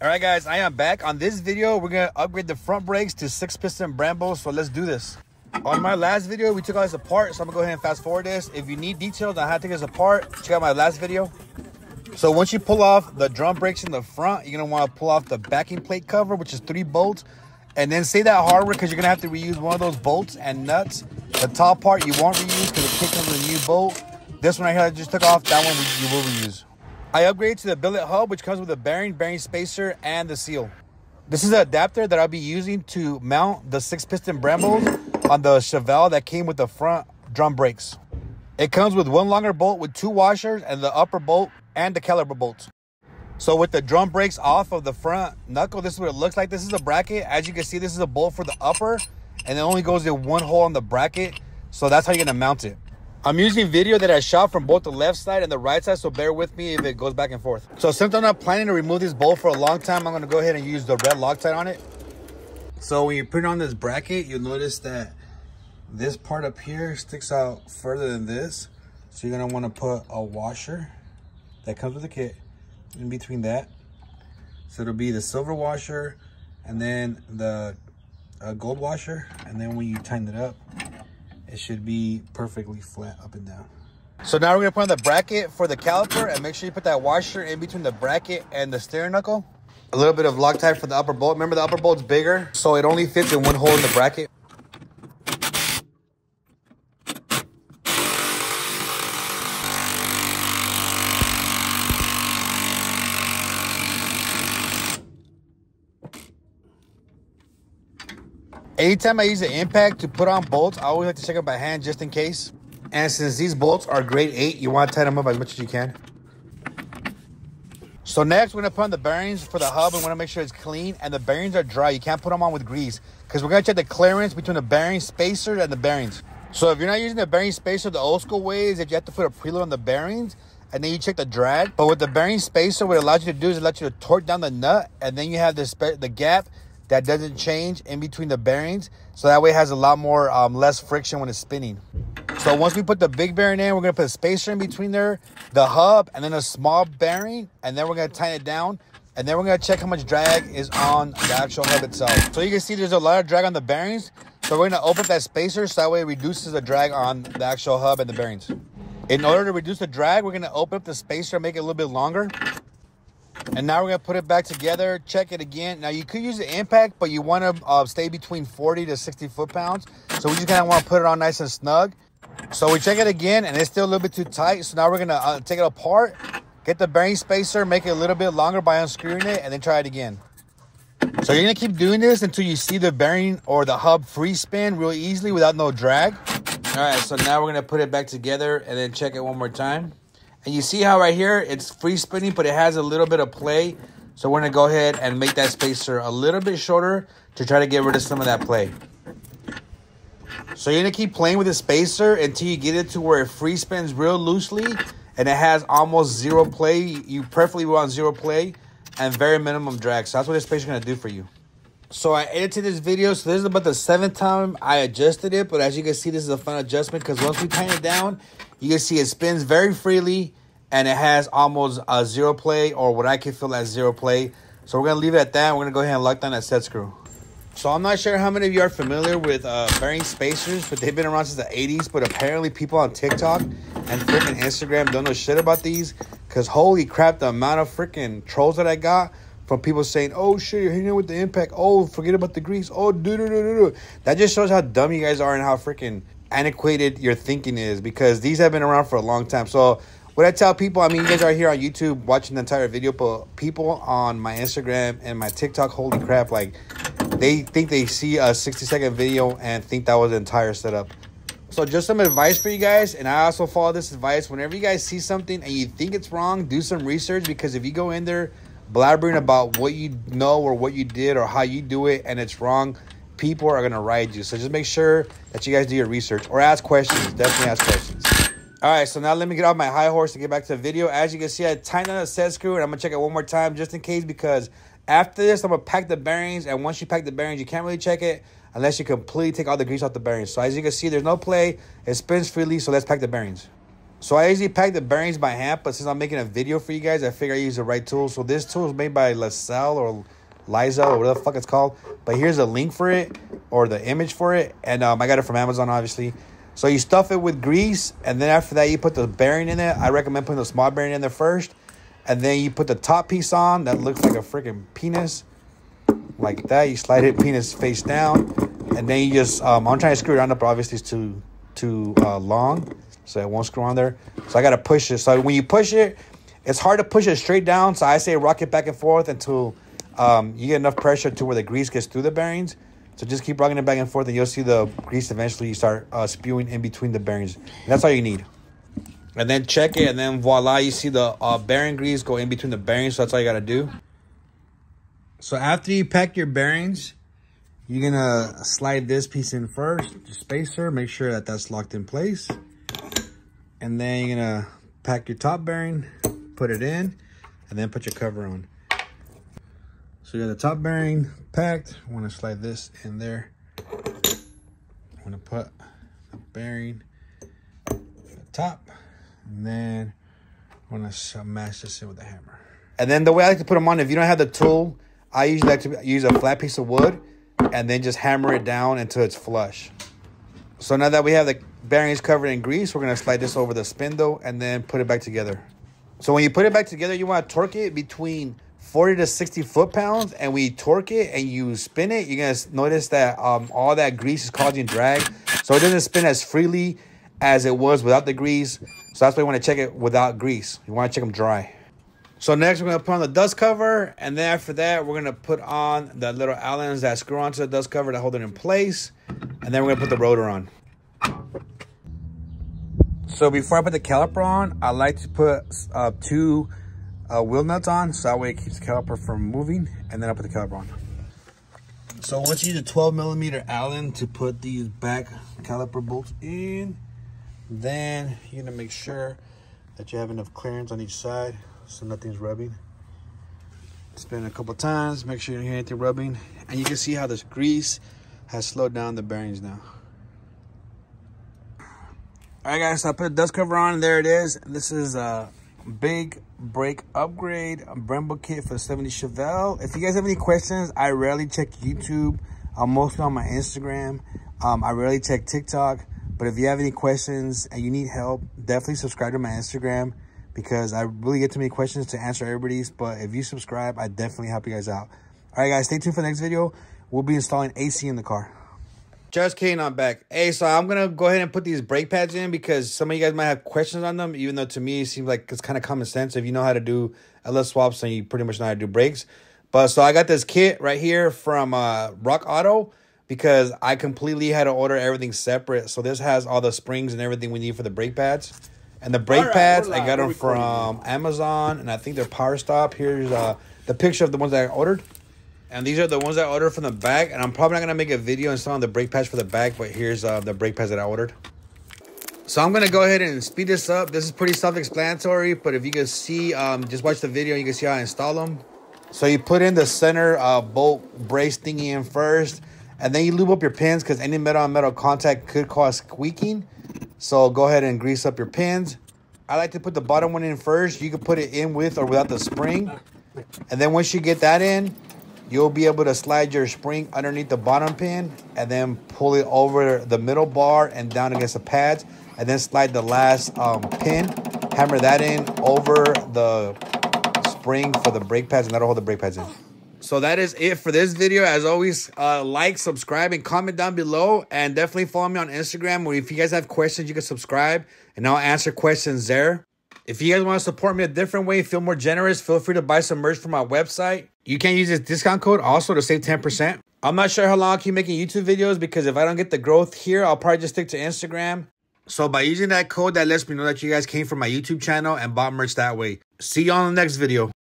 All right, guys, I am back. On this video, we're going to upgrade the front brakes to 6-piston Brembo, so let's do this. On my last video, we took all this apart, so I'm going to go ahead and fast forward this. If you need details on how to take this apart, check out my last video. So once you pull off the drum brakes in the front, you're going to want to pull off the backing plate cover, which is 3 bolts. And then say that hardware because you're going to have to reuse one of those bolts and nuts. The top part you won't reuse because it kicks with a new bolt. This one right here I just took off, that one you will reuse. I upgraded to the billet hub, which comes with a bearing spacer, and the seal. This is the adapter that I'll be using to mount the 6-piston Brembos on the Chevelle that came with the front drum brakes. It comes with one longer bolt with 2 washers and the upper bolt and the caliper bolts. So with the drum brakes off of the front knuckle, this is what it looks like. This is a bracket. As you can see, this is a bolt for the upper, and it only goes in one hole on the bracket. So that's how you're gonna mount it. I'm using video that I shot from both the left side and the right side, so bear with me if it goes back and forth. So since I'm not planning to remove this bolt for a long time, I'm gonna go ahead and use the red Loctite on it. So when you put it on this bracket, you'll notice that this part up here sticks out further than this. So you're gonna wanna put a washer that comes with the kit in between that. So it'll be the silver washer and then the gold washer. And then when you tighten it up, it should be perfectly flat up and down. So now we're gonna put on the bracket for the caliper, and make sure you put that washer in between the bracket and the steering knuckle. A little bit of Loctite for the upper bolt. Remember, the upper bolt's bigger, so it only fits in one hole in the bracket. Anytime I use an impact to put on bolts, I always like to check them by hand just in case. And since these bolts are grade 8, you want to tighten them up as much as you can. So next, we're going to put on the bearings for the hub, and we want to make sure it's clean. And the bearings are dry. You can't put them on with grease because we're going to check the clearance between the bearing spacer and the bearings. So if you're not using the bearing spacer, the old school way is that you have to put a preload on the bearings, and then you check the drag. But with the bearing spacer, what it allows you to do is it allows you to torque down the nut, and then you have the gap that doesn't change in between the bearings, so that way it has a lot more less friction when it's spinning. So once we put the big bearing in, we're gonna put a spacer in between there, the hub, and then a small bearing, and then we're gonna tighten it down, and then we're gonna check how much drag is on the actual hub itself. So you can see there's a lot of drag on the bearings, so we're gonna open up that spacer so that way it reduces the drag on the actual hub and the bearings. In order to reduce the drag, we're gonna open up the spacer and make it a little bit longer. And now we're gonna put it back together, check it again. Now you could use the impact, but you wanna stay between 40 to 60 foot-pounds. So we just kinda wanna put it on nice and snug. So we check it again, and it's still a little bit too tight. So now we're gonna take it apart, get the bearing spacer, make it a little bit longer by unscrewing it, and then try it again. So you're gonna keep doing this until you see the bearing or the hub free spin real easily without no drag. All right, so now we're gonna put it back together and then check it one more time. And you see how right here, it's free spinning, but it has a little bit of play. So we're gonna go ahead and make that spacer a little bit shorter to try to get rid of some of that play. So you're gonna keep playing with the spacer until you get it to where it free spins real loosely and it has almost zero play. You preferably want zero play and very minimum drag. So that's what this spacer is gonna do for you. So I edited this video, so this is about the 7th time I adjusted it, but as you can see, this is a fun adjustment because once we tighten it down, you can see it spins very freely and it has almost a zero play, or what I can feel as zero play. So we're gonna leave it at that. We're gonna go ahead and lock down that set screw. So I'm not sure how many of you are familiar with bearing spacers, but they've been around since the 80s, but apparently people on TikTok and freaking Instagram don't know shit about these because holy crap, the amount of freaking trolls that I got from people saying, oh shit, you're hitting it with the impact. Oh, forget about the grease. Oh, do. That just shows how dumb you guys are and how freaking antiquated your thinking is, because these have been around for a long time. So what I tell people, I mean, you guys are here on YouTube watching the entire video, but people on my Instagram and my TikTok, holy crap, like they think they see a 60-second video and think that was the entire setup. So just some advice for you guys, and I also follow this advice. Whenever you guys see something and you think it's wrong, do some research, because if you go in there blabbering about what you know or what you did or how you do it and it's wrong, people are going to ride you. So just make sure that you guys do your research or ask questions. Definitely ask questions. All right, so now let me get off my high horse to get back to the video. As you can see, I tightened on the set screw, and I'm going to check it one more time just in case, because after this, I'm going to pack the bearings, and once you pack the bearings, you can't really check it unless you completely take all the grease off the bearings. So as you can see, there's no play. It spins freely, so let's pack the bearings. So I usually pack the bearings by hand, but since I'm making a video for you guys, I figure I use the right tool. So this tool is made by LaSalle or Liza or whatever the fuck it's called. But here's a link for it or the image for it. And I got it from Amazon, obviously. So you stuff it with grease, and then after that, you put the bearing in it. I recommend putting the small bearing in there first. And then you put the top piece on that looks like a freaking penis. Like that. You slide it penis face down. And then you just, I'm trying to screw it on up, but obviously it's too long. So it won't screw on there. So I got to push it. So when you push it, it's hard to push it straight down. So I say rock it back and forth until you get enough pressure to where the grease gets through the bearings. So just keep rocking it back and forth, and you'll see the grease eventually start spewing in between the bearings. And that's all you need. And then check it, and then voila, you see the bearing grease go in between the bearings. So that's all you got to do. So after you pack your bearings, you're going to slide this piece in first, the spacer. Make sure that that's locked in place. And then you're going to pack your top bearing, put it in, and then put your cover on. So you got the top bearing packed. I want to slide this in there. I want to put the bearing at the top. And then I want to mash this in with a hammer. And then the way I like to put them on, if you don't have the tool, I usually like to use a flat piece of wood and then just hammer it down until it's flush. So now that we have the bearings covered in grease, we're going to slide this over the spindle and then put it back together. So when you put it back together, you want to torque it between 40 to 60 foot-pounds. And when you torque it and you spin it, you're going to notice that all that grease is causing drag. So it doesn't spin as freely as it was without the grease. So that's why you want to check it without grease. You want to check them dry. So next, we're going to put on the dust cover. And then after that, we're going to put on the little Allens that screw onto the dust cover to hold it in place. And then we're going to put the rotor on. So before I put the caliper on, I like to put two wheel nuts on. So that way it keeps the caliper from moving. And then I'll put the caliper on. So once you use a 12mm Allen to put these back caliper bolts in, then you're going to make sure that you have enough clearance on each side so nothing's rubbing. Spin it a couple times, make sure you don't hear anything rubbing. And you can see how this grease has slowed down the bearings now. All right, guys, so I put a dust cover on, and there it is. This is a big brake upgrade, a Brembo kit for the 70 Chevelle. If you guys have any questions, I rarely check YouTube. I'm mostly on my Instagram. I rarely check TikTok. But if you have any questions and you need help, definitely subscribe to my Instagram because I really get too many questions to answer everybody's. But if you subscribe, I definitely help you guys out. All right, guys, stay tuned for the next video. We'll be installing AC in the car. Just kidding, I'm back. Hey, so I'm going to go ahead and put these brake pads in because some of you guys might have questions on them, even though to me it seems like it's kind of common sense. If you know how to do LS swaps, then you pretty much know how to do brakes. But so I got this kit right here from Rock Auto because I completely had to order everything separate. So this has all the springs and everything we need for the brake pads. And the brake pads, I got them from Amazon, and I think they're Power Stop. Here's the picture of the ones that I ordered. And these are the ones I ordered from the back. And I'm probably not going to make a video installing the brake pads for the back, but here's the brake pads that I ordered. So I'm going to go ahead and speed this up. This is pretty self-explanatory, but if you can see, just watch the video and you can see how I install them. So you put in the center bolt brace thingy in first, and then you lube up your pins because any metal-on-metal contact could cause squeaking. So go ahead and grease up your pins. I like to put the bottom one in first. You can put it in with or without the spring. And then once you get that in, you'll be able to slide your spring underneath the bottom pin and then pull it over the middle bar and down against the pads. And then slide the last pin, hammer that in over the spring for the brake pads, and that'll hold the brake pads in. So that is it for this video. As always, like, subscribe, and comment down below. And definitely follow me on Instagram, where if you guys have questions, you can subscribe, and I'll answer questions there. If you guys want to support me a different way, feel more generous, feel free to buy some merch from my website. You can use this discount code also to save 10%. I'm not sure how long I'll keep making YouTube videos because if I don't get the growth here, I'll probably just stick to Instagram. So by using that code, that lets me know that you guys came from my YouTube channel and bought merch that way. See you on the next video.